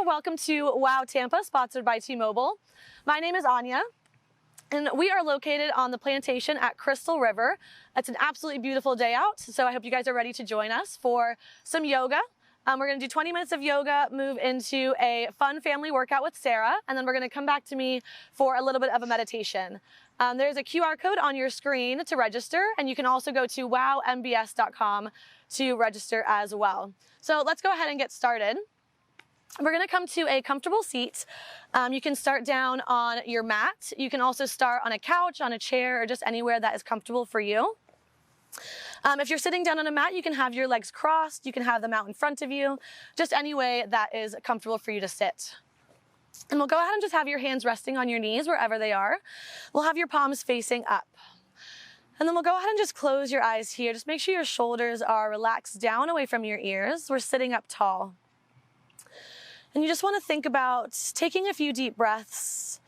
welcome to WOW Tampa, sponsored by T-Mobile. My name is Ania, and we are located on the Plantation at Crystal River. It's an absolutely beautiful day out, so I hope you guys are ready to join us for some yoga. We're going to do 20 minutes of yoga, move into a fun family workout with Sarah, and then we're going to come back to me for a little bit of a meditation. There's a QR code on your screen to register, and you can also go to wowmbs.com to register as well. So let's go ahead and get started. We're going to come to a comfortable seat. You can start down on your mat. You can also start on a couch, on a chair, or just anywhere that is comfortable for you. If you're sitting down on a mat, you can have your legs crossed. You can have them out in front of you, just any way that is comfortable for you to sit. And we'll go ahead and just have your hands resting on your knees wherever they are. We'll have your palms facing up. And then we'll go ahead and just close your eyes here. Just make sure your shoulders are relaxed down away from your ears. We're sitting up tall. And you just want to think about taking a few deep breaths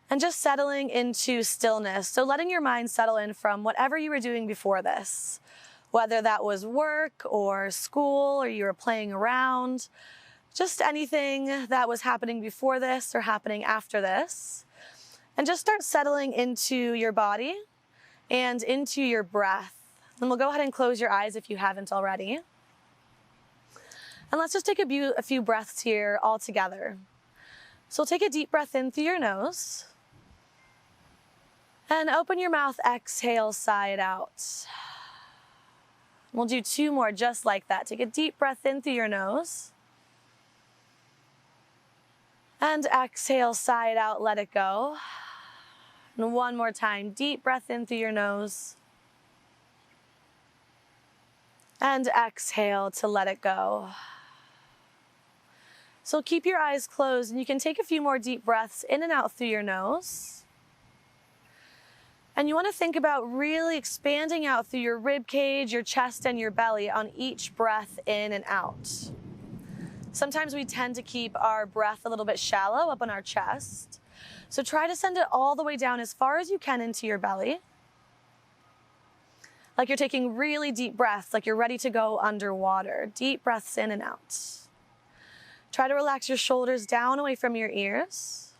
and just settling into stillness. So letting your mind settle in from whatever you were doing before this, whether that was work or school or you were playing around, just anything that was happening before this or happening after this. And just start settling into your body and into your breath. And we'll go ahead and close your eyes if you haven't already. And let's just take a few breaths here all together. So we'll take a deep breath in through your nose. And open your mouth, exhale, sigh it out. We'll do two more just like that. Take a deep breath in through your nose. And exhale, sigh it out, let it go. And one more time, deep breath in through your nose. And exhale to let it go. So keep your eyes closed, and you can take a few more deep breaths in and out through your nose. And you want to think about really expanding out through your rib cage, your chest, and your belly on each breath in and out. Sometimes we tend to keep our breath a little bit shallow up on our chest. So try to send it all the way down as far as you can into your belly. Like you're taking really deep breaths, like you're ready to go underwater. Deep breaths in and out. Try to relax your shoulders down away from your ears.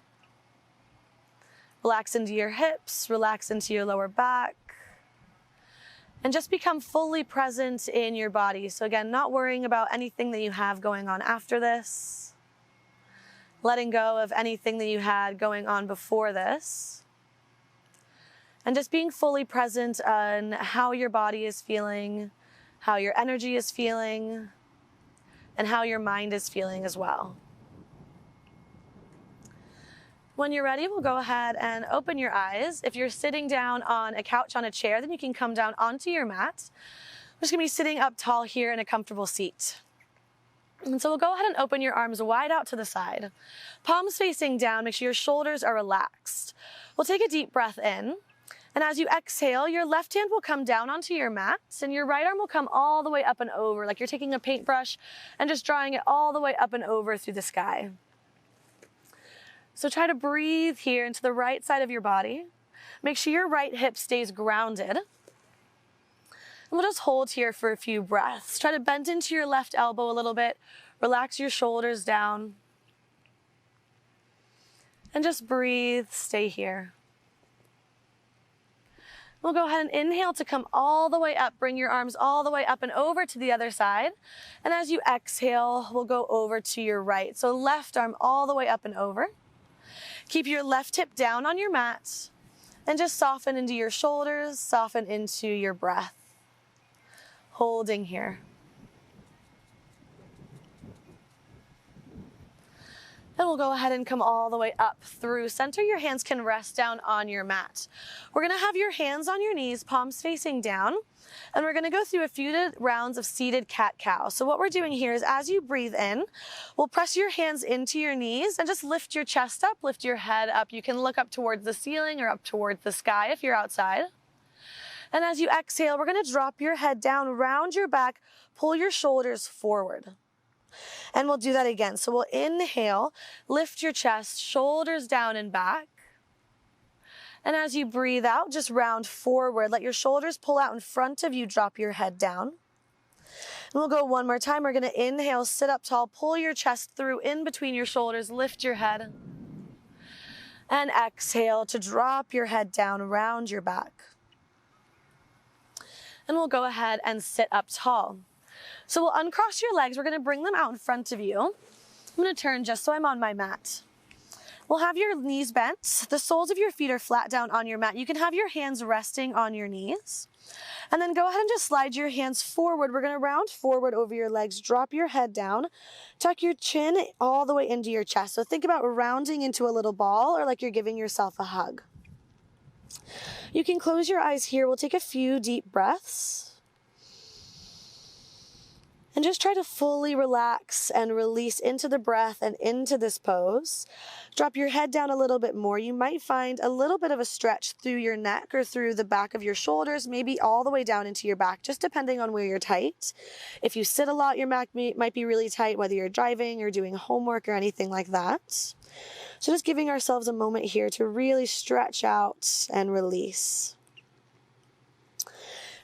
Relax into your hips, relax into your lower back. And just become fully present in your body. So again, not worrying about anything that you have going on after this. Letting go of anything that you had going on before this. And just being fully present on how your body is feeling, how your energy is feeling, and how your mind is feeling as well. When you're ready, we'll go ahead and open your eyes. If you're sitting down on a couch, on a chair, then you can come down onto your mat. We're just gonna be sitting up tall here in a comfortable seat. And so we'll go ahead and open your arms wide out to the side. Palms facing down, make sure your shoulders are relaxed. We'll take a deep breath in. And as you exhale, your left hand will come down onto your mat, and your right arm will come all the way up and over, like you're taking a paintbrush and just drawing it all the way up and over through the sky. So try to breathe here into the right side of your body. Make sure your right hip stays grounded. And we'll just hold here for a few breaths. Try to bend into your left elbow a little bit. Relax your shoulders down. And just breathe, stay here. We'll go ahead and inhale to come all the way up. Bring your arms all the way up and over to the other side. And as you exhale, we'll go over to your right. So left arm all the way up and over. Keep your left hip down on your mat. And just soften into your shoulders, soften into your breath. Holding here. Then we'll go ahead and come all the way up through center. Your hands can rest down on your mat. We're gonna have your hands on your knees, palms facing down, and we're gonna go through a few rounds of seated cat-cow. So what we're doing here is as you breathe in, we'll press your hands into your knees and just lift your chest up, lift your head up. You can look up towards the ceiling or up towards the sky if you're outside. And as you exhale, we're gonna drop your head down, round your back, pull your shoulders forward. And we'll do that again. So we'll inhale, lift your chest, shoulders down and back. And as you breathe out, just round forward. Let your shoulders pull out in front of you, drop your head down. And we'll go one more time. We're gonna inhale, sit up tall, pull your chest through in between your shoulders, lift your head. And exhale to drop your head down, round your back. And we'll go ahead and sit up tall. So we'll uncross your legs. We're gonna bring them out in front of you. I'm gonna turn just so I'm on my mat. We'll have your knees bent. The soles of your feet are flat down on your mat. You can have your hands resting on your knees. And then go ahead and just slide your hands forward. We're gonna round forward over your legs, drop your head down, tuck your chin all the way into your chest. So think about rounding into a little ball or like you're giving yourself a hug. You can close your eyes here. We'll take a few deep breaths. And just try to fully relax and release into the breath and into this pose. Drop your head down a little bit more. You might find a little bit of a stretch through your neck or through the back of your shoulders, maybe all the way down into your back, just depending on where you're tight. If you sit a lot, your back might be really tight, whether you're driving or doing homework or anything like that. So just giving ourselves a moment here to really stretch out and release.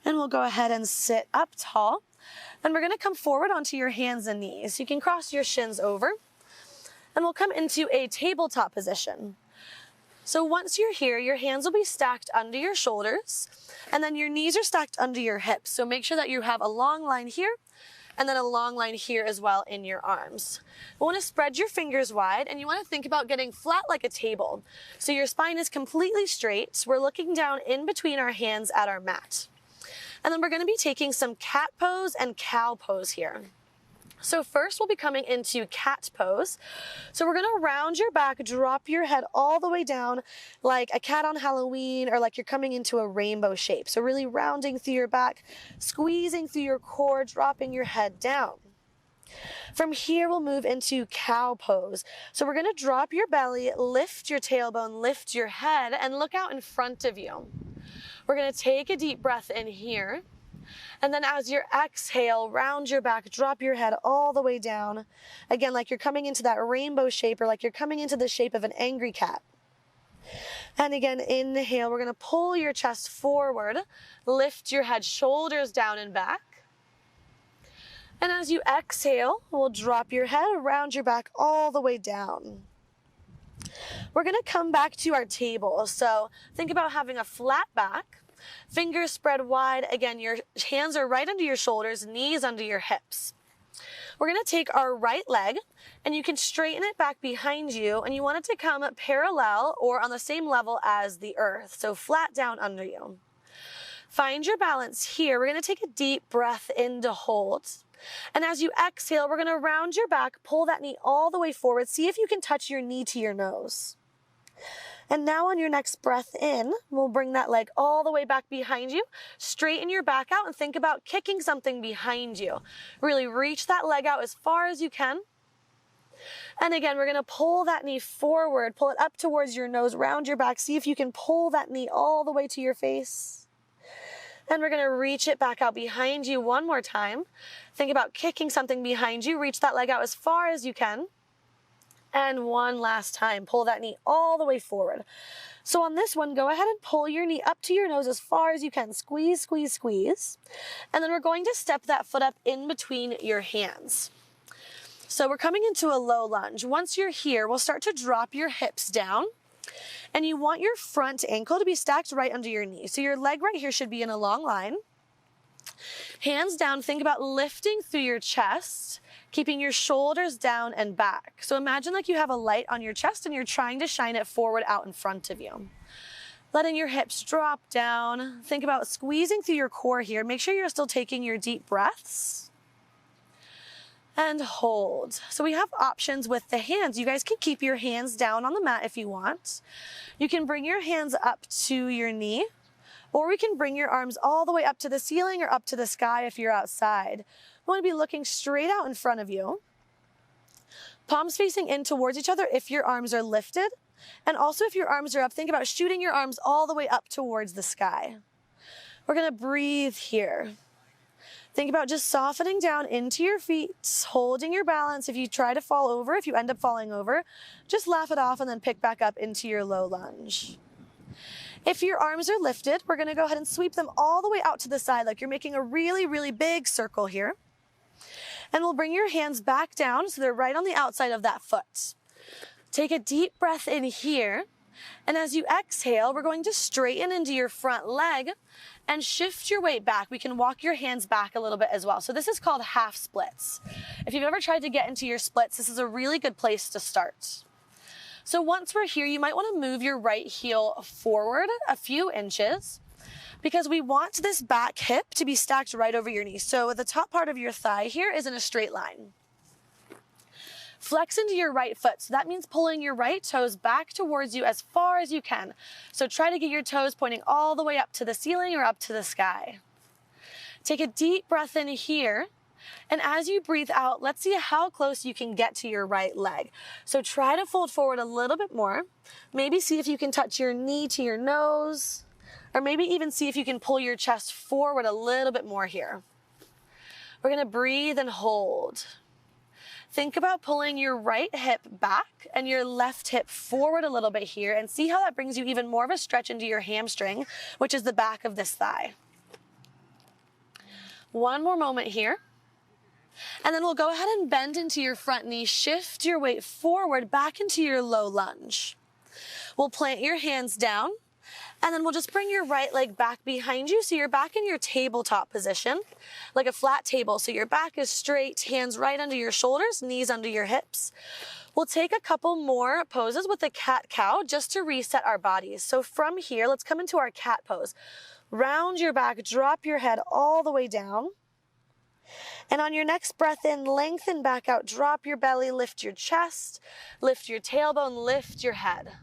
And we'll go ahead and sit up tall. And we're going to come forward onto your hands and knees. You can cross your shins over. And we'll come into a tabletop position. So once you're here, your hands will be stacked under your shoulders. And then your knees are stacked under your hips. So make sure that you have a long line here and then a long line here as well in your arms. You want to spread your fingers wide and you want to think about getting flat like a table. So your spine is completely straight. We're looking down in between our hands at our mat. And then we're going to be taking some cat pose and cow pose here. So first we'll be coming into cat pose. So we're going to round your back, drop your head all the way down like a cat on Halloween or like you're coming into a rainbow shape. So really rounding through your back, squeezing through your core, dropping your head down. From here, we'll move into cow pose. So we're going to drop your belly, lift your tailbone, lift your head, and look out in front of you. We're going to take a deep breath in here. And then as you exhale, round your back, drop your head all the way down. Again, like you're coming into that rainbow shape or like you're coming into the shape of an angry cat. And again, inhale, we're going to pull your chest forward, lift your head, shoulders down and back. And as you exhale, we'll drop your head, round your back all the way down. We're going to come back to our table. So think about having a flat back, fingers spread wide. Again, your hands are right under your shoulders, knees under your hips. We're going to take our right leg and you can straighten it back behind you and you want it to come parallel or on the same level as the earth. So flat down under you. Find your balance here. We're going to take a deep breath in to hold. And as you exhale, we're going to round your back, pull that knee all the way forward. See if you can touch your knee to your nose. And now on your next breath in, we'll bring that leg all the way back behind you. Straighten your back out and think about kicking something behind you. Really reach that leg out as far as you can. And again, we're going to pull that knee forward, pull it up towards your nose, round your back. See if you can pull that knee all the way to your face. And we're going to reach it back out behind you one more time. Think about kicking something behind you. Reach that leg out as far as you can. And one last time, pull that knee all the way forward. So on this one, go ahead and pull your knee up to your nose as far as you can. Squeeze, squeeze, squeeze. And then we're going to step that foot up in between your hands. So we're coming into a low lunge. Once you're here, we'll start to drop your hips down. And you want your front ankle to be stacked right under your knee. So your leg right here should be in a long line. Hands down, think about lifting through your chest, keeping your shoulders down and back. So imagine like you have a light on your chest and you're trying to shine it forward out in front of you. Letting your hips drop down. Think about squeezing through your core here. Make sure you're still taking your deep breaths. And hold. So we have options with the hands. You guys can keep your hands down on the mat if you want. You can bring your hands up to your knee, or we can bring your arms all the way up to the ceiling or up to the sky if you're outside. You want to be looking straight out in front of you. Palms facing in towards each other if your arms are lifted. And also if your arms are up, think about shooting your arms all the way up towards the sky. We're going to breathe here. Think about just softening down into your feet, holding your balance. If you try to fall over, if you end up falling over, just laugh it off and then pick back up into your low lunge. If your arms are lifted, we're gonna go ahead and sweep them all the way out to the side, like you're making a really, really big circle here. And we'll bring your hands back down so they're right on the outside of that foot. Take a deep breath in here. And as you exhale, we're going to straighten into your front leg and shift your weight back. We can walk your hands back a little bit as well. So this is called half splits. If you've ever tried to get into your splits, this is a really good place to start. So once we're here, you might want to move your right heel forward a few inches because we want this back hip to be stacked right over your knee. So the top part of your thigh here is in a straight line. Flex into your right foot. So that means pulling your right toes back towards you as far as you can. So try to get your toes pointing all the way up to the ceiling or up to the sky. Take a deep breath in here. And as you breathe out, let's see how close you can get to your right leg. So try to fold forward a little bit more. Maybe see if you can touch your knee to your nose, or maybe even see if you can pull your chest forward a little bit more here. We're gonna breathe and hold. Think about pulling your right hip back and your left hip forward a little bit here and see how that brings you even more of a stretch into your hamstring, which is the back of this thigh. One more moment here. And then we'll go ahead and bend into your front knee, shift your weight forward back into your low lunge. We'll plant your hands down, and then we'll just bring your right leg back behind you so you're back in your tabletop position, like a flat table. So your back is straight, hands right under your shoulders, knees under your hips. We'll take a couple more poses with the cat-cow just to reset our bodies. So from here, let's come into our cat pose. Round your back, drop your head all the way down. And on your next breath in, lengthen back out, drop your belly, lift your chest, lift your tailbone, lift your head.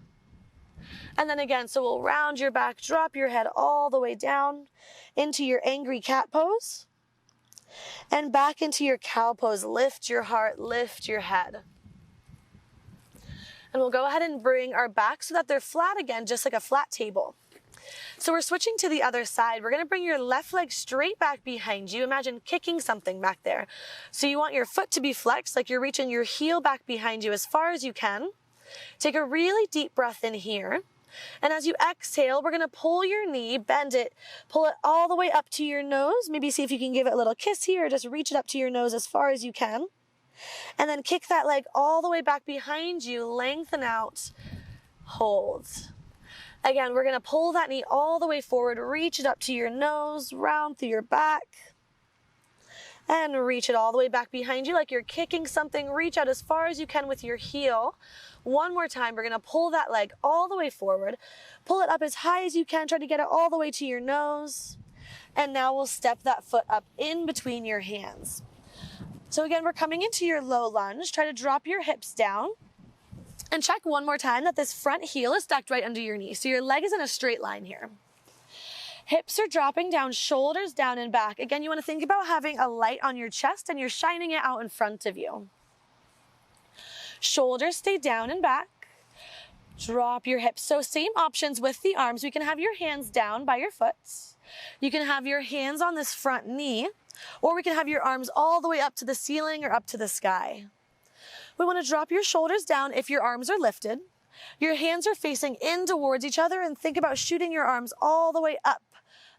And then again, so we'll round your back, drop your head all the way down into your angry cat pose. And back into your cow pose, lift your heart, lift your head. And we'll go ahead and bring our backs so that they're flat again, just like a flat table. So we're switching to the other side. We're gonna bring your left leg straight back behind you. Imagine kicking something back there. So you want your foot to be flexed, like you're reaching your heel back behind you as far as you can. Take a really deep breath in here. And as you exhale, we're gonna pull your knee, bend it, pull it all the way up to your nose. Maybe see if you can give it a little kiss here, or just reach it up to your nose as far as you can. And then kick that leg all the way back behind you, lengthen out, hold. Again, we're gonna pull that knee all the way forward, reach it up to your nose, round through your back, and reach it all the way back behind you like you're kicking something. Reach out as far as you can with your heel. One more time, we're gonna pull that leg all the way forward, pull it up as high as you can, try to get it all the way to your nose, and now we'll step that foot up in between your hands. So again, we're coming into your low lunge. Try to drop your hips down. And check one more time that this front heel is stacked right under your knee. So your leg is in a straight line here. Hips are dropping down, shoulders down and back. Again, you want to think about having a light on your chest and you're shining it out in front of you. Shoulders stay down and back. Drop your hips. So same options with the arms. We can have your hands down by your foot. You can have your hands on this front knee, or we can have your arms all the way up to the ceiling or up to the sky. We want to drop your shoulders down if your arms are lifted. Your hands are facing in towards each other, and think about shooting your arms all the way up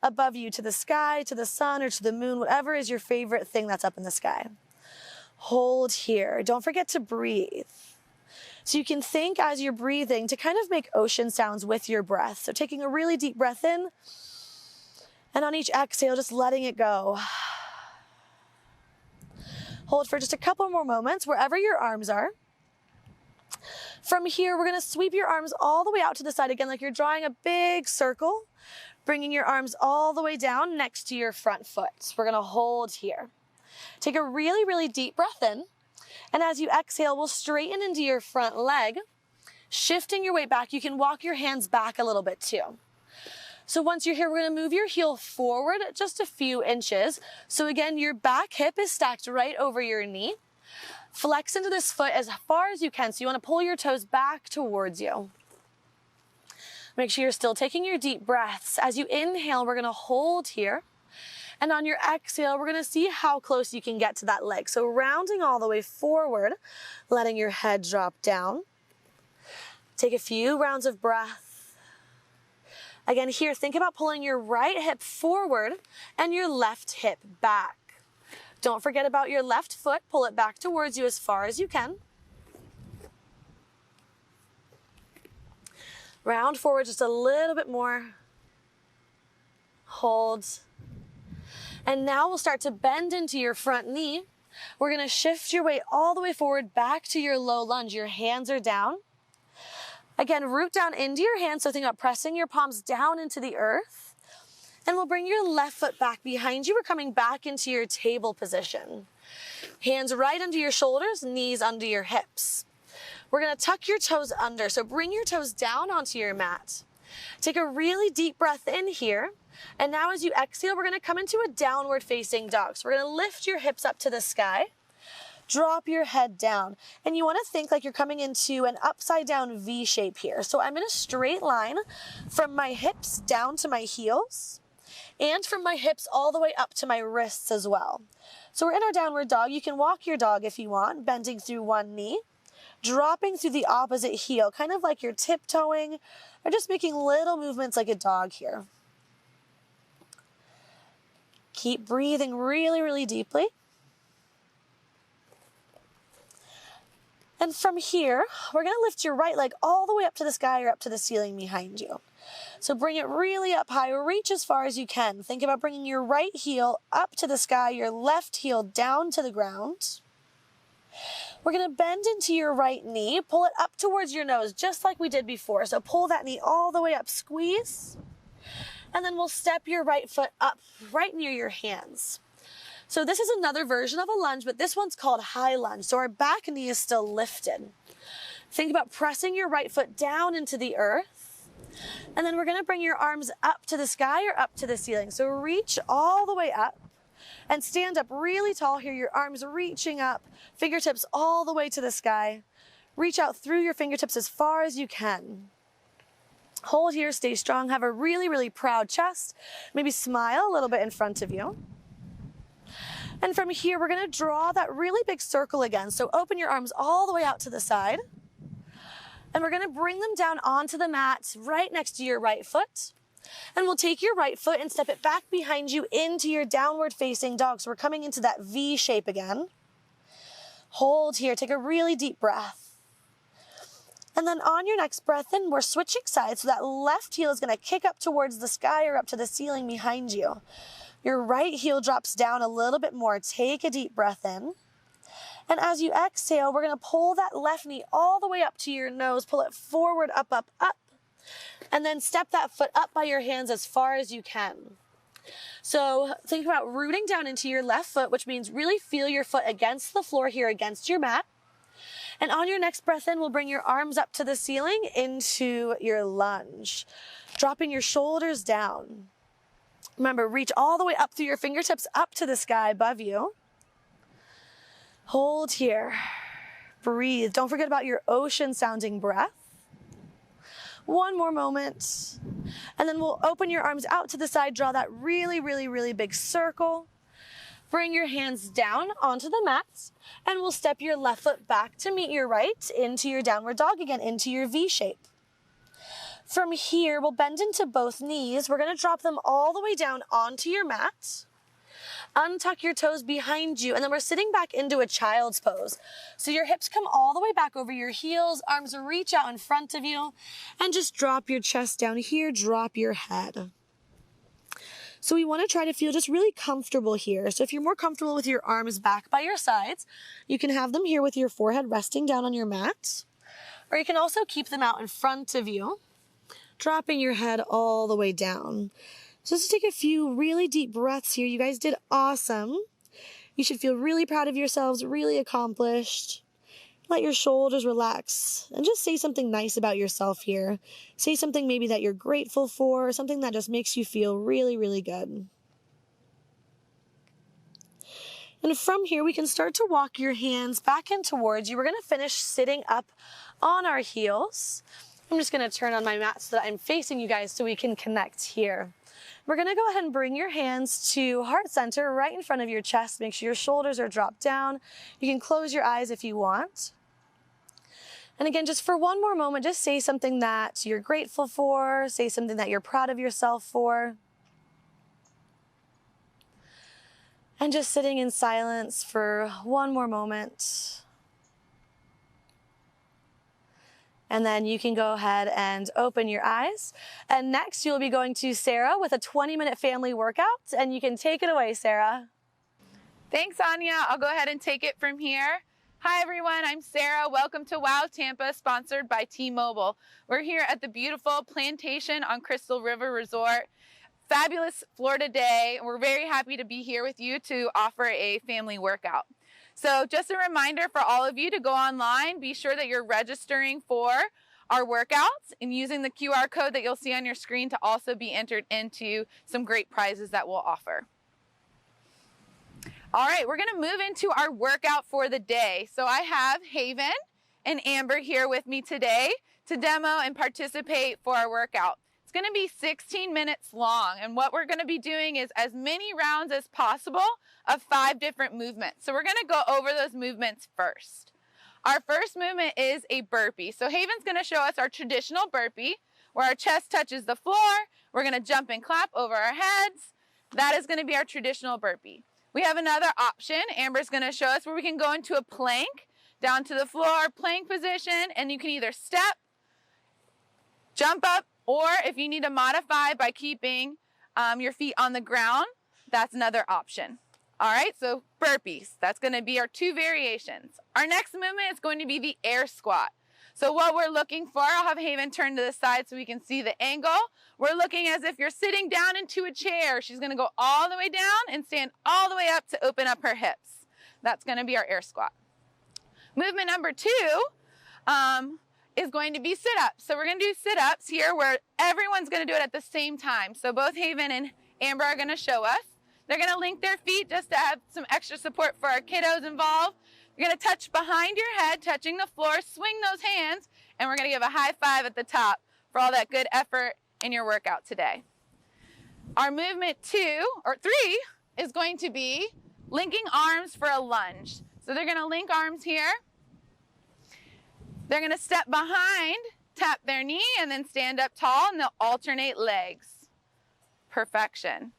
above you to the sky, to the sun, or to the moon, whatever is your favorite thing that's up in the sky. Hold here. Don't forget to breathe. So you can think as you're breathing to kind of make ocean sounds with your breath. So taking a really deep breath in, and on each exhale, just letting it go. Hold for just a couple more moments wherever your arms are. From here, we're gonna sweep your arms all the way out to the side again, like you're drawing a big circle, bringing your arms all the way down next to your front foot. We're gonna hold here. Take a really, really deep breath in. And as you exhale, we'll straighten into your front leg, shifting your weight back. You can walk your hands back a little bit too. So once you're here, we're gonna move your heel forward just a few inches. So again, your back hip is stacked right over your knee. Flex into this foot as far as you can. So you wanna pull your toes back towards you. Make sure you're still taking your deep breaths. As you inhale, we're gonna hold here. And on your exhale, we're gonna see how close you can get to that leg. So rounding all the way forward, letting your head drop down. Take a few rounds of breath. Again, here, think about pulling your right hip forward and your left hip back. Don't forget about your left foot. Pull it back towards you as far as you can. Round forward just a little bit more. Hold. And now we'll start to bend into your front knee. We're going to shift your weight all the way forward back to your low lunge. Your hands are down. Again, root down into your hands, so think about pressing your palms down into the earth. And we'll bring your left foot back behind you. We're coming back into your table position. Hands right under your shoulders, knees under your hips. We're going to tuck your toes under, so bring your toes down onto your mat. Take a really deep breath in here. And now as you exhale, we're going to come into a downward facing dog. So we're going to lift your hips up to the sky. Drop your head down. And you want to think like you're coming into an upside down V shape here. So I'm in a straight line from my hips down to my heels and from my hips all the way up to my wrists as well. So we're in our downward dog. You can walk your dog if you want, bending through one knee, dropping through the opposite heel, kind of like you're tiptoeing or just making little movements like a dog here. Keep breathing really, really deeply. And from here, we're going to lift your right leg all the way up to the sky or up to the ceiling behind you. So bring it really up high, reach as far as you can. Think about bringing your right heel up to the sky, your left heel down to the ground. We're going to bend into your right knee, pull it up towards your nose, just like we did before. So pull that knee all the way up, squeeze. And then we'll step your right foot up right near your hands. So this is another version of a lunge, but this one's called high lunge. So our back knee is still lifted. Think about pressing your right foot down into the earth. And then we're going to bring your arms up to the sky or up to the ceiling. So reach all the way up and stand up really tall here. Your arms reaching up, fingertips all the way to the sky. Reach out through your fingertips as far as you can. Hold here, stay strong, have a really, really proud chest. Maybe smile a little bit in front of you. And from here, we're going to draw that really big circle again. So open your arms all the way out to the side. And we're going to bring them down onto the mat right next to your right foot. And we'll take your right foot and step it back behind you into your downward facing dog. So we're coming into that V shape again. Hold here, take a really deep breath. And then on your next breath in, we're switching sides. So that left heel is going to kick up towards the sky or up to the ceiling behind you. Your right heel drops down a little bit more. Take a deep breath in. And as you exhale, we're going to pull that left knee all the way up to your nose. Pull it forward, up, up, up. And then step that foot up by your hands as far as you can. So think about rooting down into your left foot, which means really feel your foot against the floor here, against your mat. And on your next breath in, we'll bring your arms up to the ceiling into your lunge, dropping your shoulders down. Remember, reach all the way up through your fingertips up to the sky above you. Hold here. Breathe. Don't forget about your ocean-sounding breath. One more moment. And then we'll open your arms out to the side, draw that really, really, really big circle. Bring your hands down onto the mat, and we'll step your left foot back to meet your right into your downward dog again, into your V shape. From here, we'll bend into both knees. We're going to drop them all the way down onto your mat. Untuck your toes behind you, and then we're sitting back into a child's pose. So your hips come all the way back over your heels, arms reach out in front of you, and just drop your chest down here, drop your head. So we want to try to feel just really comfortable here. So if you're more comfortable with your arms back by your sides, you can have them here with your forehead resting down on your mat, or you can also keep them out in front of you, dropping your head all the way down. So just take a few really deep breaths here. You guys did awesome. You should feel really proud of yourselves, really accomplished. Let your shoulders relax and just say something nice about yourself here. Say something maybe that you're grateful for, something that just makes you feel really, really good. And from here, we can start to walk your hands back in towards you. We're going to finish sitting up on our heels. I'm just going to turn on my mat so that I'm facing you guys so we can connect here. We're going to go ahead and bring your hands to heart center right in front of your chest. Make sure your shoulders are dropped down. You can close your eyes if you want. And again, just for one more moment, just say something that you're grateful for, say something that you're proud of yourself for. And just sitting in silence for one more moment. And then you can go ahead and open your eyes. And next you'll be going to Sarah with a 20-minute family workout, and you can take it away, Sarah. Thanks, Ania. I'll go ahead and take it from here. Hi, everyone. I'm Sarah. Welcome to W.O.W Tampa, sponsored by T-Mobile. We're here at the beautiful Plantation on Crystal River Resort. Fabulous Florida day. We're very happy to be here with you to offer a family workout. So just a reminder for all of you to go online, be sure that you're registering for our workouts and using the QR code that you'll see on your screen to also be entered into some great prizes that we'll offer. All right, we're gonna move into our workout for the day. So I have Haven and Amber here with me today to demo and participate for our workout. It's gonna be 16 minutes long, and what we're gonna be doing is as many rounds as possible of 5 different movements. So we're gonna go over those movements first. Our first movement is a burpee. So Haven's gonna show us our traditional burpee, where our chest touches the floor. We're gonna jump and clap over our heads. That is gonna be our traditional burpee. We have another option. Amber's gonna show us where we can go into a plank, down to the floor, plank position, and you can either step, jump up, or if you need to modify by keeping your feet on the ground, that's another option. All right, so burpees, that's gonna be our 2 variations. Our next movement is going to be the air squat. So what we're looking for, I'll have Haven turn to the side so we can see the angle. We're looking as if you're sitting down into a chair. She's gonna go all the way down and stand all the way up to open up her hips. That's gonna be our air squat. Movement number 2, is going to be sit-ups. So we're gonna do sit-ups here where everyone's gonna do it at the same time. So both Haven and Amber are gonna show us. They're gonna link their feet just to have some extra support for our kiddos involved. You're gonna touch behind your head, touching the floor, swing those hands, and we're gonna give a high five at the top for all that good effort in your workout today. Our movement 2, or 3, is going to be linking arms for a lunge. So they're gonna link arms here. They're gonna step behind, tap their knee, and then stand up tall, and they'll alternate legs. Perfection.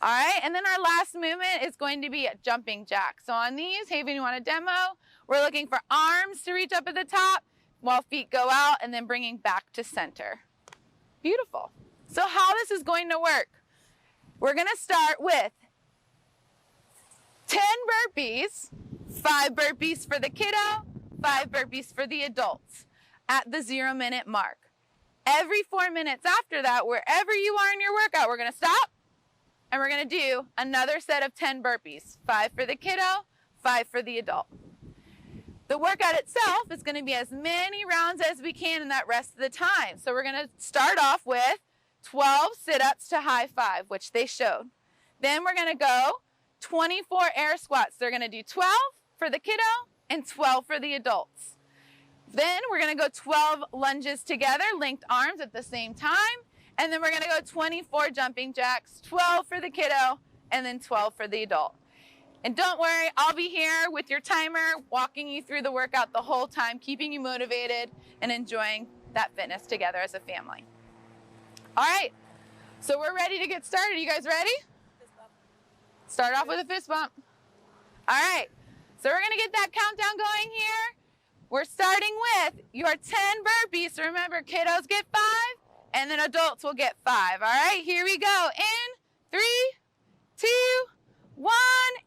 All right, and then our last movement is going to be a jumping jack. So on these, Haven, you want a demo? We're looking for arms to reach up at the top while feet go out and then bringing back to center. Beautiful. So how this is going to work, we're gonna start with 10 burpees, 5 burpees for the kiddo, 5 burpees for the adults at the 0-minute mark. Every 4 minutes after that, wherever you are in your workout, we're gonna stop and we're gonna do another set of 10 burpees, 5 for the kiddo, 5 for the adult. The workout itself is gonna be as many rounds as we can in that rest of the time. So we're gonna start off with 12 sit-ups to high five, which they showed. Then we're gonna go 24 air squats. They're gonna do 12 for the kiddo and 12 for the adults. Then we're gonna go 12 lunges together, linked arms at the same time. And then we're gonna go 24 jumping jacks, 12 for the kiddo, and then 12 for the adult. And don't worry, I'll be here with your timer, walking you through the workout the whole time, keeping you motivated and enjoying that fitness together as a family. All right, so we're ready to get started. You guys ready? Fist bump. Start off with a fist bump. All right, so we're gonna get that countdown going here. We're starting with your 10 burpees. So remember, kiddos get 5, and then adults will get 5. All right, here we go. In 3, 2, 1,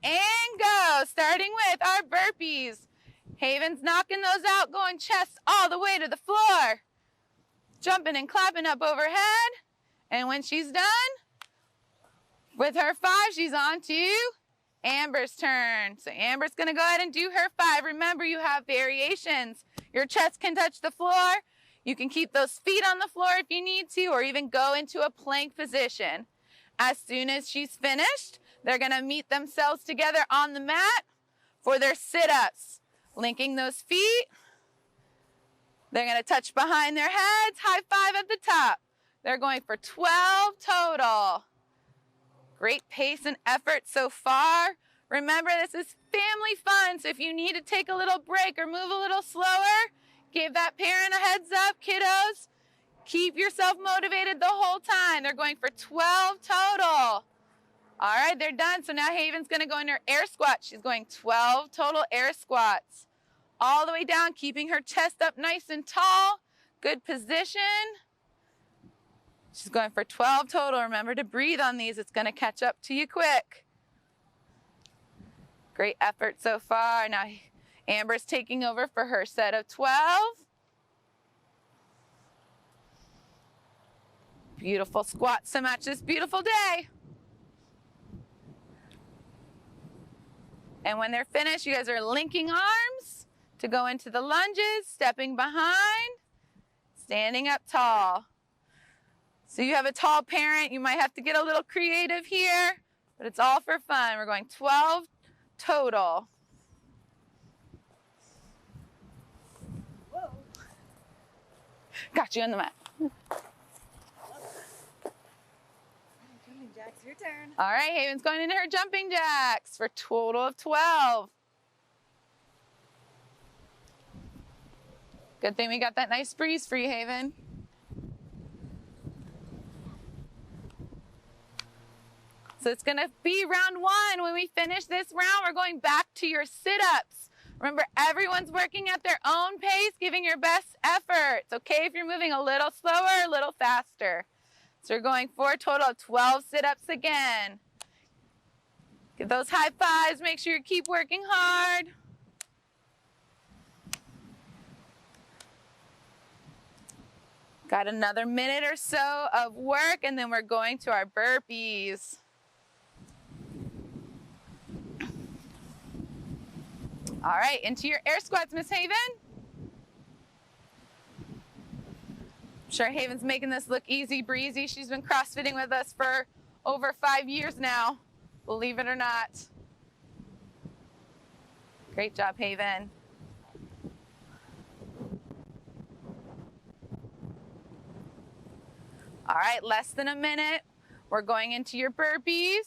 and go. Starting with our burpees. Haven's knocking those out, going chest all the way to the floor. Jumping and clapping up overhead. And when she's done with her 5, she's on to Amber's turn. So Amber's gonna go ahead and do her 5. Remember, you have variations. Your chest can touch the floor. You can keep those feet on the floor if you need to, or even go into a plank position. As soon as she's finished, they're gonna meet themselves together on the mat for their sit-ups. Linking those feet. They're gonna touch behind their heads, high five at the top. They're going for 12 total. Great pace and effort so far. Remember, this is family fun, so if you need to take a little break or move a little slower, Give that parent a heads up, kiddos. Keep yourself motivated the whole time. They're going for 12 total. All right, they're done. So now Haven's going to go into her air squat. She's going 12 total air squats. All the way down, keeping her chest up nice and tall. Good position. She's going for 12 total. Remember to breathe on these. It's going to catch up to you quick. Great effort so far. Now Amber's taking over for her set of 12. Beautiful squats to match this beautiful day. And when they're finished, you guys are linking arms to go into the lunges, stepping behind, standing up tall. So you have a tall parent, you might have to get a little creative here, but it's all for fun. We're going 12 total. Whoa. Got you on the mat. Jumping jacks, your turn. All right, Haven's going into her jumping jacks for a total of 12. Good thing we got that nice breeze for you, Haven. So it's gonna be round one. When we finish this round, we're going back to your sit-ups. Remember, everyone's working at their own pace, giving your best effort. It's okay if you're moving a little slower, a little faster. So we're going for a total of 12 sit-ups again. Get those high fives, make sure you keep working hard. Got another minute or so of work, and then we're going to our burpees. All right, into your air squats, Miss Haven. I'm sure Haven's making this look easy breezy. She's been CrossFitting with us for over 5 years now, believe it or not. Great job, Haven. All right, less than a minute. We're going into your burpees.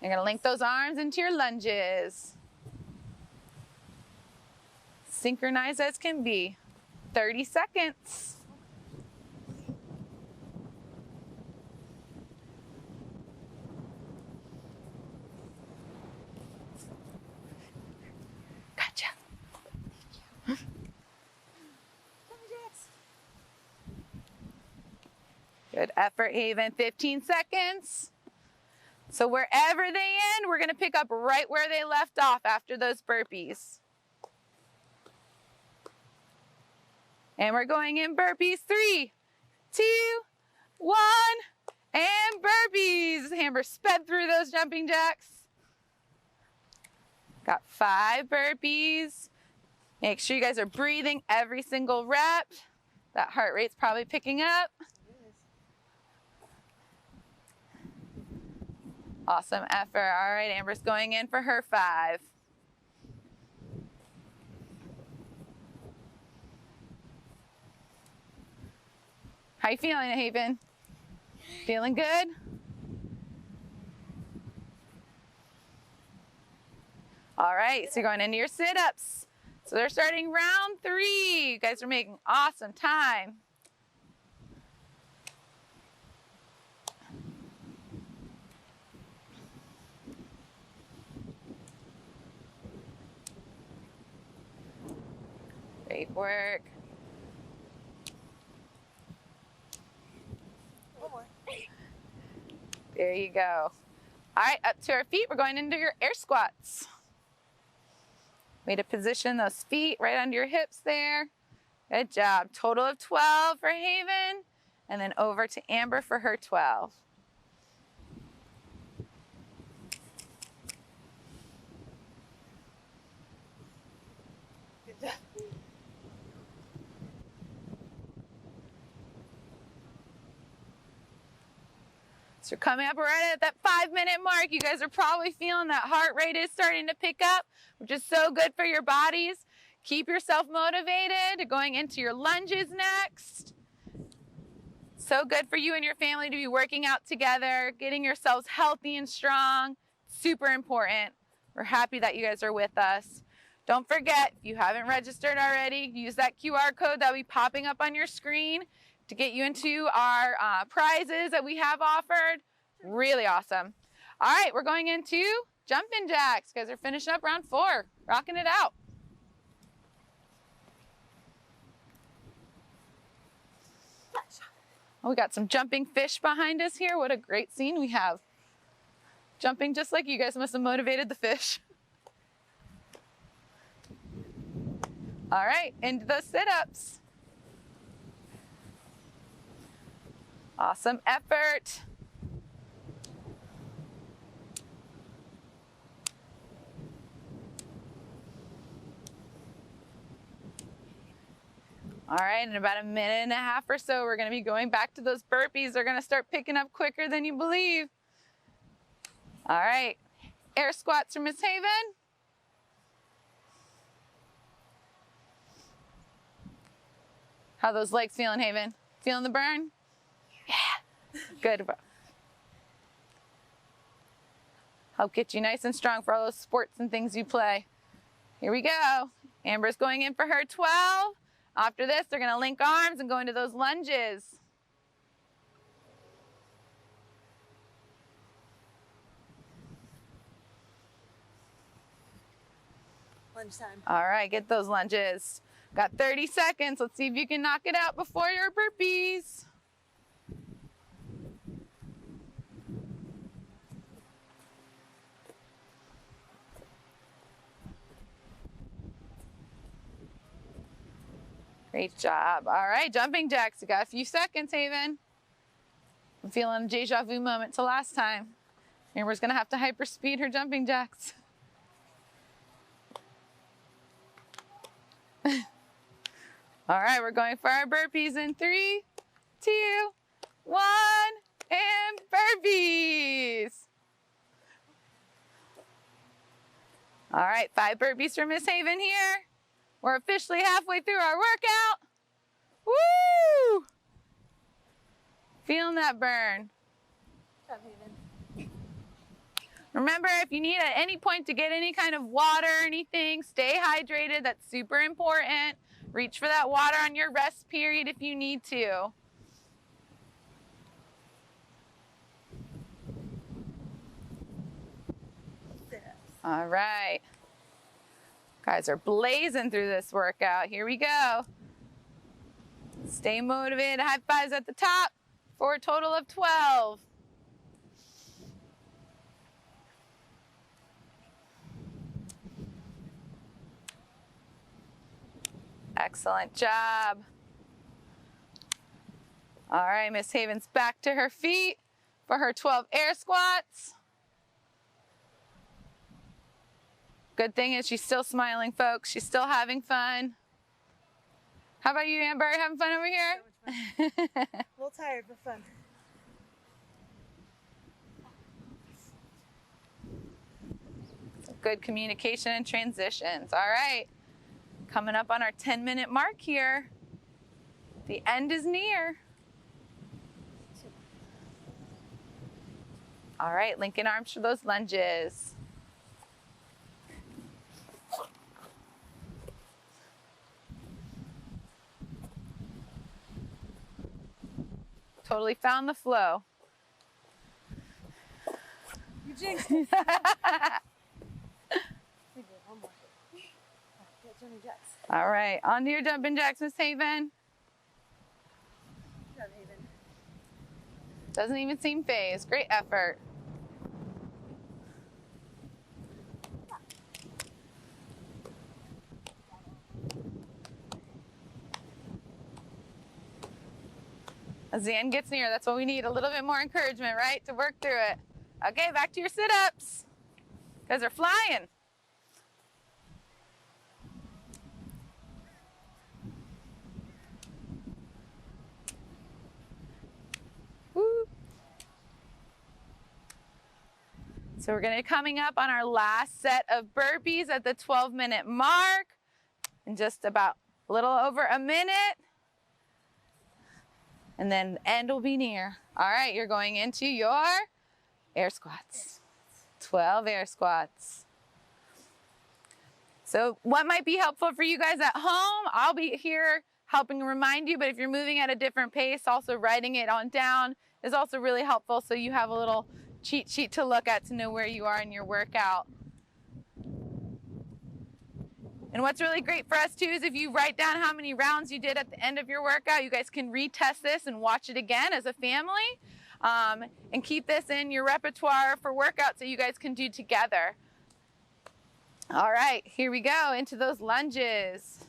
You're gonna link those arms into your lunges. Synchronized as can be. 30 seconds. Gotcha. Good effort, Haven. 15 seconds. So wherever they end, we're going to pick up right where they left off after those burpees. And we're going in burpees. 3, 2, 1, and burpees. Amber sped through those jumping jacks. Got 5 burpees. Make sure you guys are breathing every single rep. That heart rate's probably picking up. Awesome effort. All right, Amber's going in for her 5. How you feeling, Haven? Feeling good? All right, so you're going into your sit-ups. So they're starting round 3. You guys are making awesome time. Great work. One more. There you go. All right, up to our feet. We're going into your air squats. Way to position those feet right under your hips there. Good job. Total of 12 for Haven, and then over to Amber for her 12. Good job. So we're coming up right at that 5-minute mark. You guys are probably feeling that heart rate is starting to pick up, which is so good for your bodies. Keep yourself motivated. Going into your lunges next. So good for you and your family to be working out together, getting yourselves healthy and strong. super important. We're happy that you guys are with us. Don't forget, if you haven't registered already, use that QR code that will be popping up on your screen to get you into our prizes that we have offered. Really awesome. All right, we're going into jumping jacks. You guys are finishing up round 4, rocking it out. Oh, we got some jumping fish behind us here. What a great scene we have. Jumping just like you guys must have motivated the fish. All right, into those sit-ups. Awesome effort. All right, in about a minute and a half or so, we're gonna be going back to those burpees. They're gonna start picking up quicker than you believe. All right, air squats for Miss Haven. How those legs feeling, Haven? Feeling the burn? Yeah, good. Help get you nice and strong for all those sports and things you play. Here we go. Amber's going in for her 12. After this, they're gonna link arms and go into those lunges. Lunge time. All right, get those lunges. Got 30 seconds. Let's see if you can knock it out before your burpees. Great job. All right, jumping jacks. You got a few seconds, Haven. I'm feeling a deja vu moment to last time. Amber's gonna have to hyperspeed her jumping jacks. All right, we're going for our burpees in 3, 2, 1, and burpees. All right, 5 burpees for Miss Haven here. We're officially halfway through our workout. Woo! Feeling that burn. Good job, Haven. Remember, if you need at any point to get any kind of water or anything, stay hydrated. That's super important. Reach for that water on your rest period if you need to. All right. Guys are blazing through this workout. Here we go. Stay motivated. High fives at the top for a total of 12. Excellent job. All right, Miss Haven's back to her feet for her 12 air squats. Good thing is she's still smiling, folks. She's still having fun. How about you, Amber? Having fun over here? So much fun. A little tired, but fun. Good communication and transitions. All right. Coming up on our 10-minute mark here. The end is near. All right, linking arms for those lunges. Totally found the flow. You jinxed it. We did one more. Get jumping jacks. All right, on to your jumping jacks, Miss Haven. Good job, Haven. Doesn't even seem phased. Great effort. As the end gets near, that's what we need. A little bit more encouragement, right? To work through it. Okay, back to your sit-ups. You guys are flying. Woo. So we're going to be coming up on our last set of burpees at the 12-minute mark in just about a little over a minute. And then the end will be near. All right, you're going into your air squats. 12 air squats. So what might be helpful for you guys at home, I'll be here helping remind you, but if you're moving at a different pace, also writing it on down is also really helpful, so you have a little cheat sheet to look at to know where you are in your workout. And what's really great for us too is if you write down how many rounds you did at the end of your workout, you guys can retest this and watch it again as a family, and keep this in your repertoire for workouts that you guys can do together. All right, here we go into those lunges.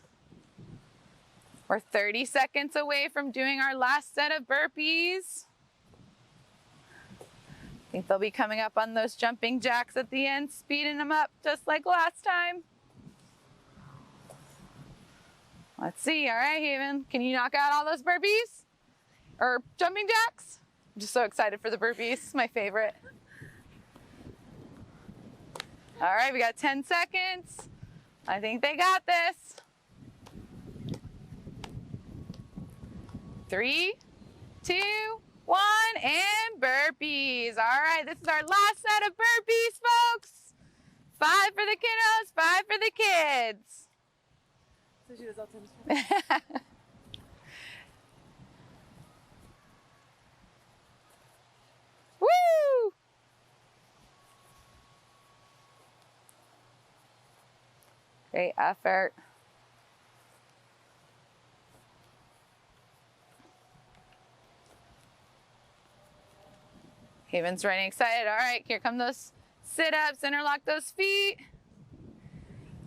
We're 30 seconds away from doing our last set of burpees. I think they'll be coming up on those jumping jacks at the end, speeding them up just like last time. Let's see. All right, Haven, can you knock out all those burpees or jumping jacks? I'm just so excited for the burpees. It's my favorite. All right, we got 10 seconds. I think they got this. 3, 2, 1, and burpees. All right, this is our last set of burpees, folks. 5 for the kiddos, 5 for the kids. So she does all times. Woo! Great effort. Haven's running excited. All right, here come those sit-ups. Interlock those feet.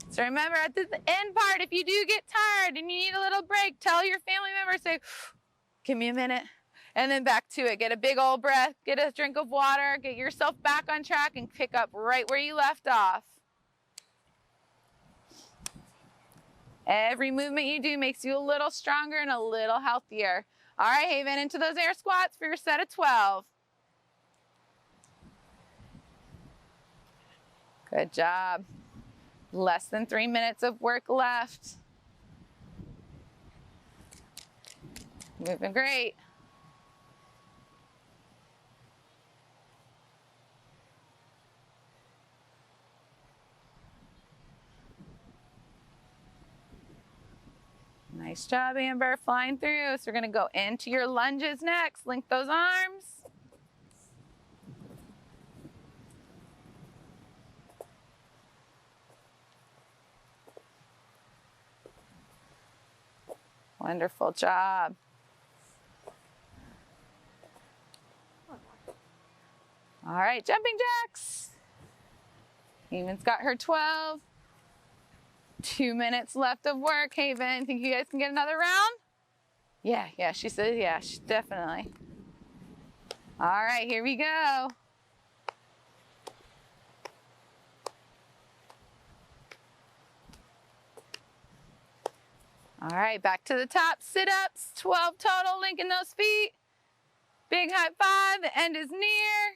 So remember, at the end part, if you do get tired and you need a little break, tell your family member, say, give me a minute, and then back to it. Get a big old breath, get a drink of water, get yourself back on track, and pick up right where you left off. Every movement you do makes you a little stronger and a little healthier. All right, Haven, into those air squats for your set of 12. Good job. Less than 3 minutes of work left. Moving great. Nice job, Amber, flying through. So we're gonna go into your lunges next. Link those arms. Wonderful job. All right, jumping jacks. Haven's got her 12. 2 minutes left of work, Haven. Think you guys can get another round? Yeah, she says yeah, definitely. All right, here we go. All right, back to the top, sit-ups, 12 total, linking those feet. Big high five, the end is near.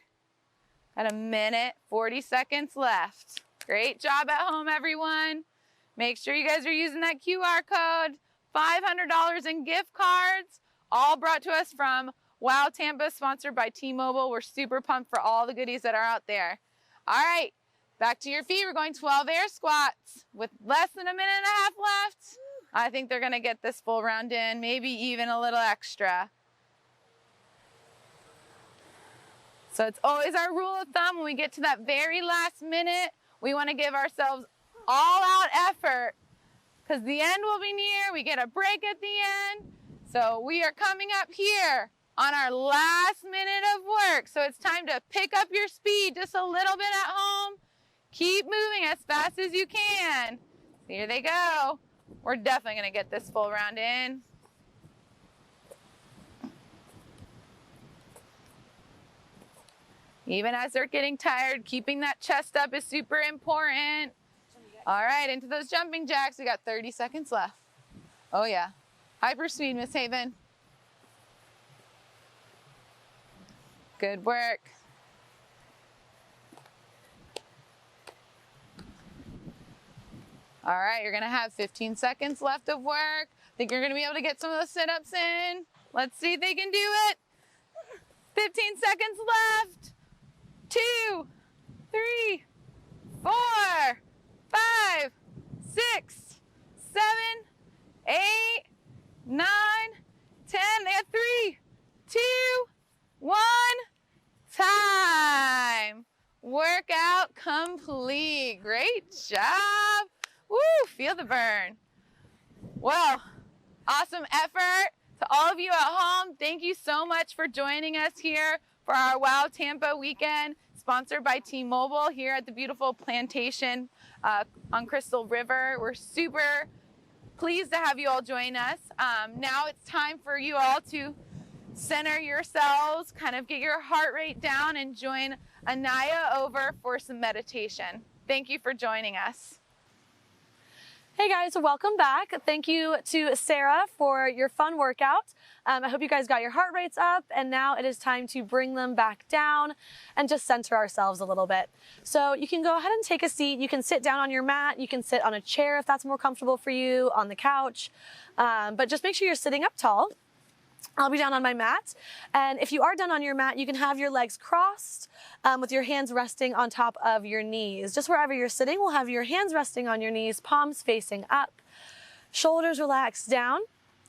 Got a minute, 40 seconds left. Great job at home, everyone. Make sure you guys are using that QR code. $500 in gift cards, all brought to us from W.O.W Tampa, sponsored by T-Mobile. We're super pumped for all the goodies that are out there. All right, back to your feet. We're going 12 air squats with less than a minute and a half left. I think they're gonna get this full round in, maybe even a little extra. So it's always our rule of thumb when we get to that very last minute, we wanna give ourselves all out effort because the end will be near. We get a break at the end. So we are coming up here on our last minute of work. So it's time to pick up your speed just a little bit at home. Keep moving as fast as you can. Here they go. We're definitely gonna get this full round in. Even as they're getting tired, keeping that chest up is super important. All right, into those jumping jacks. We got 30 seconds left. Oh yeah, hyper speed, Miss Haven. Good work. All right, you're gonna have 15 seconds left of work. Think you're gonna be able to get some of those sit-ups in. Let's see if they can do it. 15 seconds left. 2, 3, 4, 5, 6, 7, 8, 9, 10. They have 3, 2, 1. Time. Workout complete. Great job. Woo, feel the burn. Well, awesome effort. To all of you at home, thank you so much for joining us here for our WOW Tampa weekend, sponsored by T-Mobile here at the beautiful Plantation on Crystal River. We're super pleased to have you all join us. Now it's time for you all to center yourselves, kind of get your heart rate down, and join Ania over for some meditation. Thank you for joining us. Hey guys, welcome back. Thank you to Sarah for your fun workout. I hope you guys got your heart rates up, and now it is time to bring them back down and just center ourselves a little bit. So you can go ahead and take a seat. You can sit down on your mat. You can sit on a chair if that's more comfortable for you, on the couch. But just make sure you're sitting up tall. I'll be down on my mat. And if you are down on your mat, you can have your legs crossed with your hands resting on top of your knees. Just wherever you're sitting, we'll have your hands resting on your knees, palms facing up, shoulders relaxed down.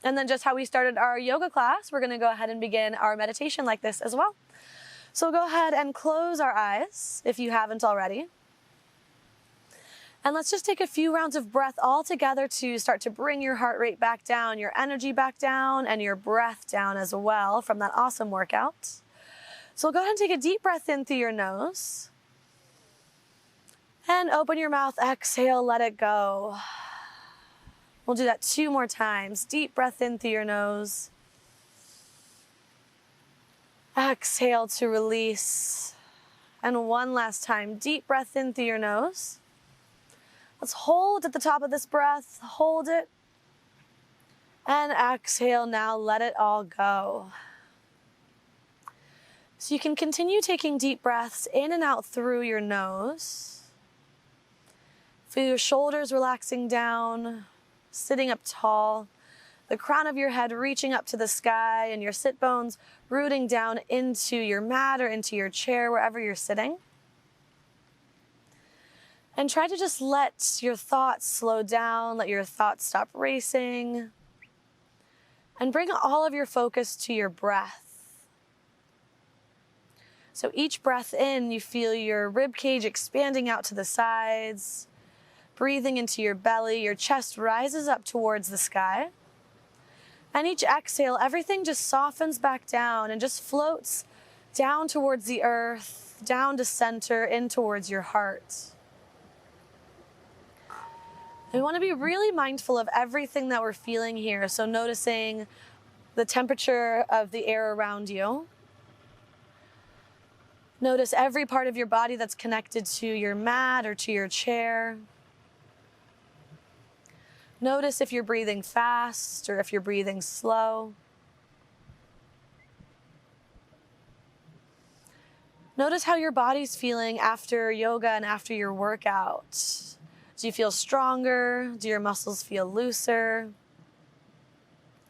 And then just how we started our yoga class, we're gonna go ahead and begin our meditation like this as well. So go ahead and close our eyes if you haven't already. And let's just take a few rounds of breath all together to start to bring your heart rate back down, your energy back down, and your breath down as well from that awesome workout. So we'll go ahead and take a deep breath in through your nose. And open your mouth, exhale, let it go. We'll do that 2 more times. Deep breath in through your nose. Exhale to release. And one last time, deep breath in through your nose. Let's hold at the top of this breath, hold it, and exhale now, let it all go. So you can continue taking deep breaths in and out through your nose. Feel your shoulders relaxing down, sitting up tall, the crown of your head reaching up to the sky, and your sit bones rooting down into your mat or into your chair, wherever you're sitting. And try to just let your thoughts slow down, let your thoughts stop racing, and bring all of your focus to your breath. So each breath in, you feel your rib cage expanding out to the sides, breathing into your belly, your chest rises up towards the sky. And each exhale, everything just softens back down and just floats down towards the earth, down to center, in towards your heart. We want to be really mindful of everything that we're feeling here. So noticing the temperature of the air around you. Notice every part of your body that's connected to your mat or to your chair. Notice if you're breathing fast or if you're breathing slow. Notice how your body's feeling after yoga and after your workout. Do you feel stronger? Do your muscles feel looser?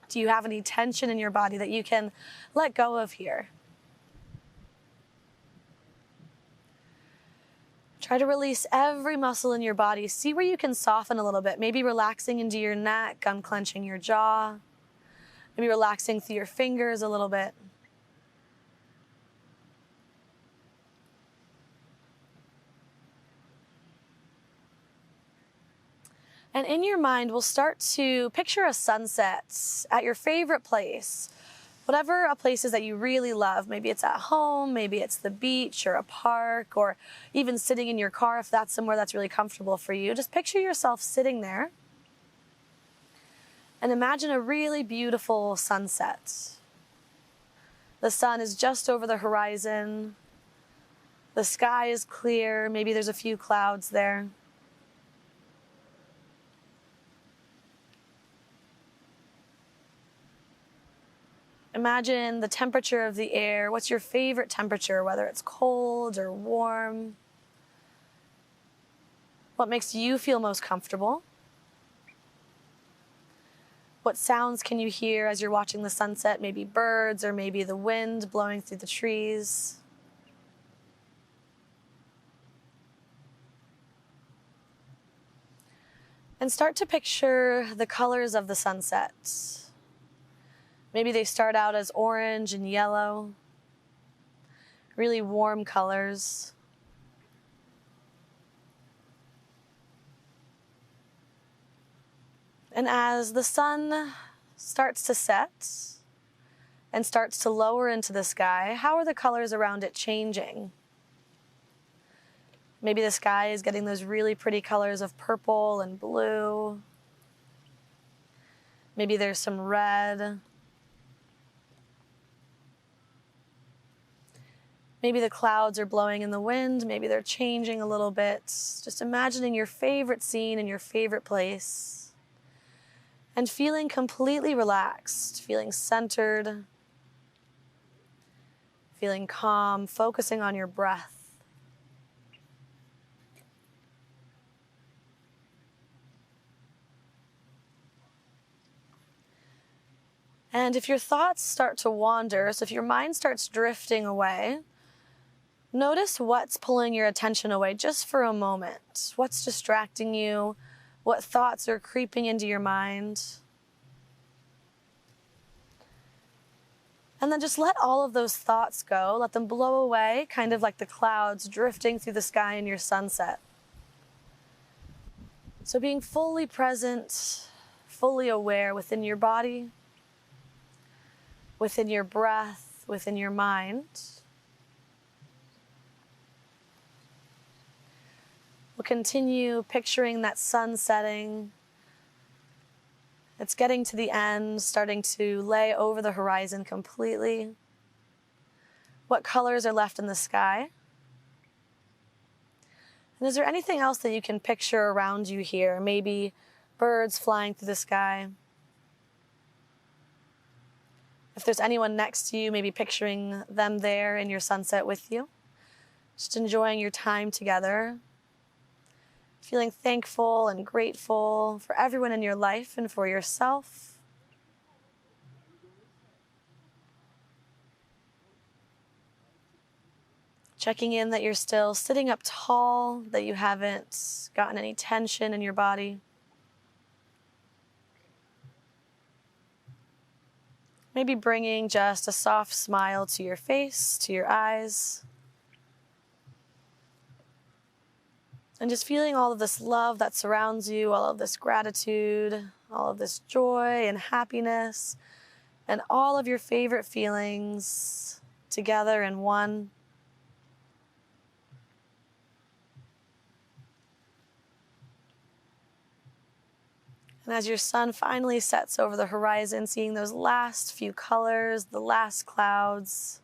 Do you have any tension in your body that you can let go of here? Try to release every muscle in your body. See where you can soften a little bit. Maybe relaxing into your neck, unclenching your jaw. Maybe relaxing through your fingers a little bit. And in your mind, we'll start to picture a sunset at your favorite place. Whatever a place is that you really love. Maybe it's at home, maybe it's the beach or a park, or even sitting in your car if that's somewhere that's really comfortable for you. Just picture yourself sitting there and imagine a really beautiful sunset. The sun is just over the horizon. The sky is clear. Maybe there's a few clouds there. Imagine the temperature of the air. What's your favorite temperature, whether it's cold or warm? What makes you feel most comfortable? What sounds can you hear as you're watching the sunset? Maybe birds or maybe the wind blowing through the trees. And start to picture the colors of the sunset. Maybe they start out as orange and yellow, really warm colors. And as the sun starts to set and starts to lower into the sky, how are the colors around it changing? Maybe the sky is getting those really pretty colors of purple and blue. Maybe there's some red. Maybe the clouds are blowing in the wind. Maybe they're changing a little bit. Just imagining your favorite scene in your favorite place. And feeling completely relaxed, feeling centered, feeling calm, focusing on your breath. And if your thoughts start to wander, so if your mind starts drifting away, notice what's pulling your attention away just for a moment. What's distracting you? What thoughts are creeping into your mind? And then just let all of those thoughts go. Let them blow away, kind of like the clouds drifting through the sky in your sunset. So being fully present, fully aware within your body, within your breath, within your mind. We'll continue picturing that sun setting. It's getting to the end, starting to lay over the horizon completely. What colors are left in the sky? And is there anything else that you can picture around you here? Maybe birds flying through the sky. If there's anyone next to you, maybe picturing them there in your sunset with you. Just enjoying your time together. Feeling thankful and grateful for everyone in your life and for yourself. Checking in that you're still sitting up tall, that you haven't gotten any tension in your body. Maybe bringing just a soft smile to your face, to your eyes. And just feeling all of this love that surrounds you, all of this gratitude, all of this joy and happiness, and all of your favorite feelings together in one. And as your sun finally sets over the horizon, seeing those last few colors, the last clouds.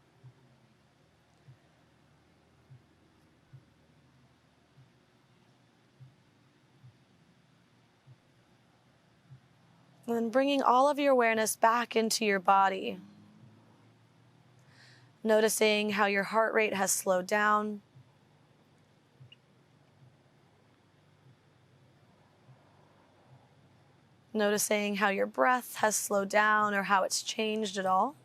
And then bringing all of your awareness back into your body. Noticing how your heart rate has slowed down. Noticing how your breath has slowed down or how it's changed at all.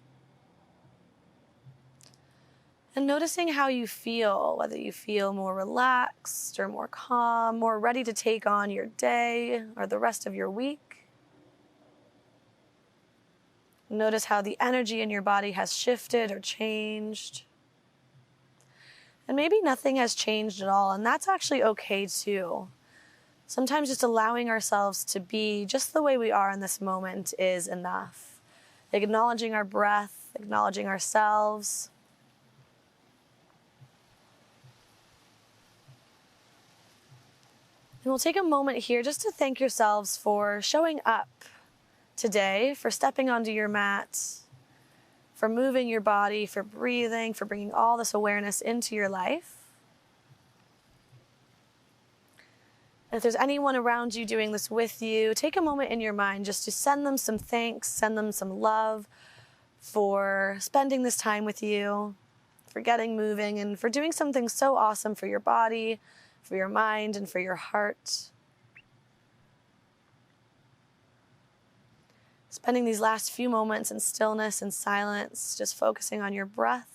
And noticing how you feel, whether you feel more relaxed or more calm, more ready to take on your day or the rest of your week. Notice how the energy in your body has shifted or changed. And maybe nothing has changed at all, and that's actually okay too. Sometimes just allowing ourselves to be just the way we are in this moment is enough. Acknowledging our breath, acknowledging ourselves. And we'll take a moment here just to thank yourselves for showing up today, for stepping onto your mat, for moving your body, for breathing, for bringing all this awareness into your life. And if there's anyone around you doing this with you, take a moment in your mind just to send them some thanks, send them some love for spending this time with you, for getting moving, and for doing something so awesome for your body, for your mind, and for your heart. Spending these last few moments in stillness and silence, just focusing on your breath,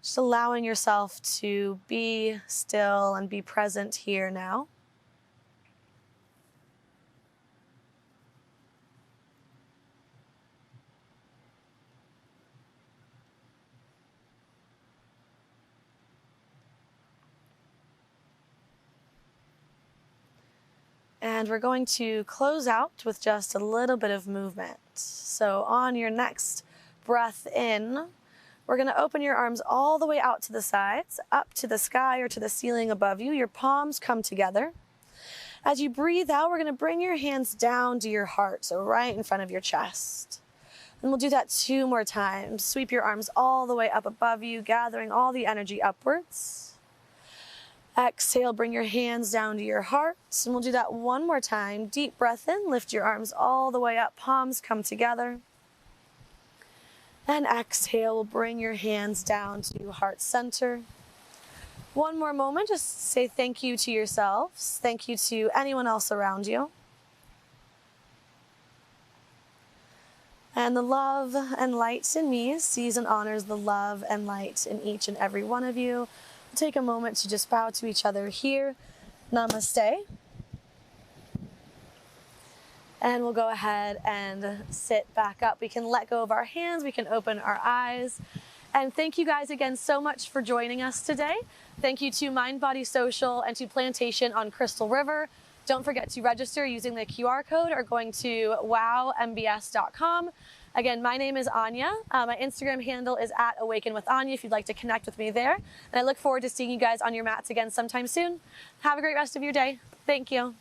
just allowing yourself to be still and be present here now. And we're going to close out with just a little bit of movement. So on your next breath in, we're going to open your arms all the way out to the sides, up to the sky or to the ceiling above you. Your palms come together. As you breathe out, we're going to bring your hands down to your heart, so right in front of your chest. And we'll do that 2 more times. Sweep your arms all the way up above you, gathering all the energy upwards. Exhale, bring your hands down to your heart. And we'll do that 1 more time. Deep breath in, lift your arms all the way up, palms come together. And exhale, we'll bring your hands down to heart center. 1 more moment, just say thank you to yourselves. Thank you to anyone else around you. And the love and light in me sees and honors the love and light in each and every one of you. We'll take a moment to just bow to each other here. Namaste. And we'll go ahead and sit back up. We can let go of our hands. We can open our eyes. And thank you guys again so much for joining us today. Thank you to Mind Body Social and to Plantation on Crystal River. Don't forget to register using the QR code or going to wowmbs.com. Again, my name is Ania. My Instagram handle is @awakenwithania if you'd like to connect with me there. And I look forward to seeing you guys on your mats again sometime soon. Have a great rest of your day. Thank you.